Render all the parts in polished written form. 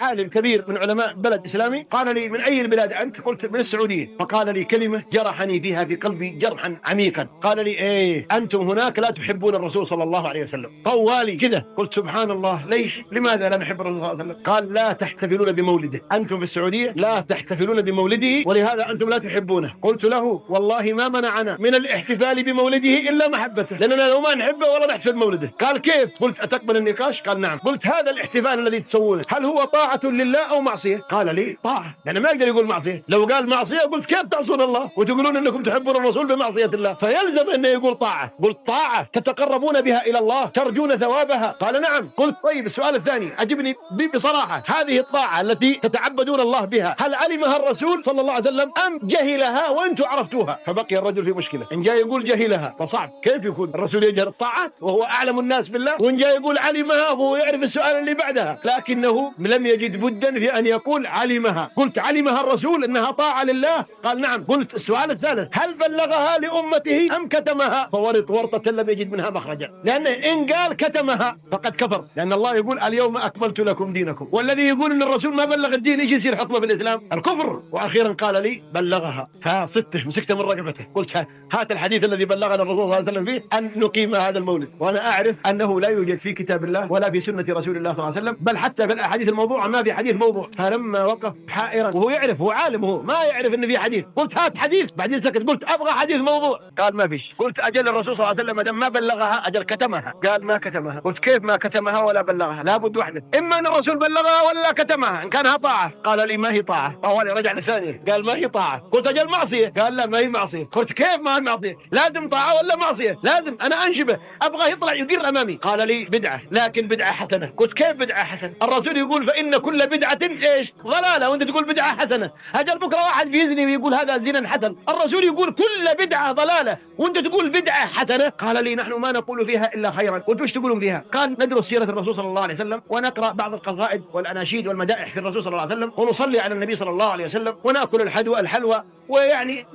عالم كبير من علماء بلد إسلامي، قال لي: من أي البلاد أنت؟ قلت: من السعودية. فقال لي كلمة جرحني فيها في قلبي جرحا عميقا. قال لي: إيه أنتم هناك لا تحبون الرسول صلى الله عليه وسلم. طوالي كذا. قلت: سبحان الله، ليش؟ لماذا لا نحب الرسول صلى الله عليه وسلم؟ قال: لا تحتفلون بمولده، أنتم في السعودية لا تحتفلون بمولده ولهذا أنتم لا تحبونه. قلت له: والله ما منعنا من الاحتفال بمولده إلا محبته، لأننا لو ما نحبه ولا نحتفل بمولده. قال: كيف؟ قلت: أتقبل النقاش؟ قال: نعم. قلت: هذا الاحتفال الذي تسوونه هل هو طاعة لله أو معصية؟ قال لي: طاعة. لأنه ما يقدر يقول معصية. لو قال معصية قلت: كيف تعصون الله وتقولون أنكم تحبون الرسول بمعصية الله؟ فيلزم أنه يقول طاعة. قلت: طاعة تتقربون بها إلى الله ترجون ثوابها؟ قال: نعم. قلت: طيب السؤال الثاني أجبني بصراحة، هذه الطاعة التي تتعبدون الله بها هل علمها الرسول صلى الله عليه وسلم أم جهلها وأنتم عرفتوها؟ فبقي الرجل في مشكلة. إن جاء يقول جهلها فصعب، كيف يكون الرسول يجهل الطاعات وهو أعلم الناس بالله؟ وإن جاء يقول علمها وهو يعرف السؤال اللي بعدها، لكنه لم يجد بدا في أن يقول علمها. قلت: علمها الرسول أنها طاعة لله؟ قال: نعم. قلت: السؤال الثالث، هل بلغها لأمته أم كتمها؟ فورط ورطة لم يجد منها مخرجا، لأن إن قال كتمها فقد كفر، لأن الله يقول: اليوم أكملت لكم دينكم، والذي يقول أن الرسول ما بلغ الدين ايش يصير حكمه في الإسلام؟ الكفر. وأخيرا قال لي: بلغها. فصدته، مسكته من رقبته، قلت: هات الحديث الذي بلغنا الرسول صلى الله عليه وسلم فيه أن نقيم هذا المولد، وأنا أعرف أنه لا يوجد في كتاب الله ولا في سنة رسول الله صلى الله عليه وسلم، بل حتى في الأحاديث الموضوعة ما في حديث موضوع. فلما وقف حائرا وهو يعرف، هو عالم، هو ما يعرف أن في حديث، قلت: هات حديث. بعدين سكت. قلت: أبغى حديث موضوع. قال: ما فيش. قلت: أجل الرسول صلى الله عليه وسلم ما بلغها أجل كتمها؟ قال: ما كتمها. قلت: كيف ما كتمها ولا بلغها؟ لابد واحدة، إما أن الرسول بلغها ولا كتمها. إن كانها طاعة. قال لي: ما هي طاعة. طوالي رجع لثانية قال: ما هي طاعة. قلت: أجل معصية. قال: لا ما هي معصية. قلت: كيف ما هي معصية؟ لازم طاعة ولا معصية؟ لازم. أنا أنشبه، أبغى يطلع يدير أمامي. قال لي: بدعة، لكن بدعة حسنة. قلت: كيف بدعة حسنة؟ الرسول يقول: فإن كل بدعة إيش؟ ضلالة، وأنت تقول بدعة حسنة. أجل بكرة واحد بيزني ويقول هذا زنا حسن، الرسول يقول كل بدعة ضلالة وأنت تقول بدعة حسنة. قال لي: نحن ما نقول فيها إلا خيرا. قلت: وش تقولون فيها؟ قال: ندرس سيرة الرسول صلى الله عليه وسلم، ونقرأ بعض القصائد والأناشيد والمدائح في الرسول صلى الله عليه وسلم، ونصلي على النبي صلى الله عليه وسلم، ونأكل الحلوى، ويعني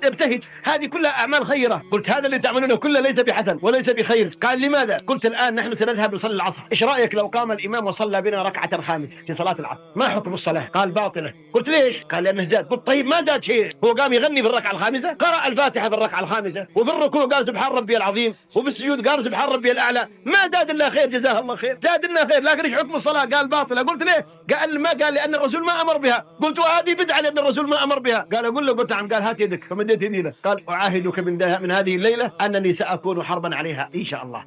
نبتهج. هذه كلها أعمال خيرة. قلت: هذا اللي تعملونه كله ليس بحسن وليس بخير. قال: لماذا؟ قلت: الآن نحن سنذهب نصلي العصر، إيش رأيك لو قام الإمام وصلى بنا ركعة خامس في صلاة العصر؟ ما حكم الصلاة؟ قال: باطلة. قلت: ليش؟ قال: لأنه زاد. قلت: طيب ما زاد شيء، هو قام يغني في الركعة الخامسة، قرأ الفاتحة في الركعة الخامسة، وفي الركوع قال سبحان ربي العظيم، وبالسجود قال سبحان ربي الأعلى، ما زاد إلا خير، جزاه الله خير، زاد لنا خير. لكن إيش حكم الصلاة؟ قال: باطلة. قلت: ليه؟ قال: ما قال لأن الرسول ما أمر بها. قلت: وهذه بدعة لأن الرسول ما أمر بها. قال: أقول له. قلت: نعم. قال: هات يدك. فمديت يدي له. قال: أعاهدك من هذه الليلة أنني سأكون حربا عليها إن شاء الله.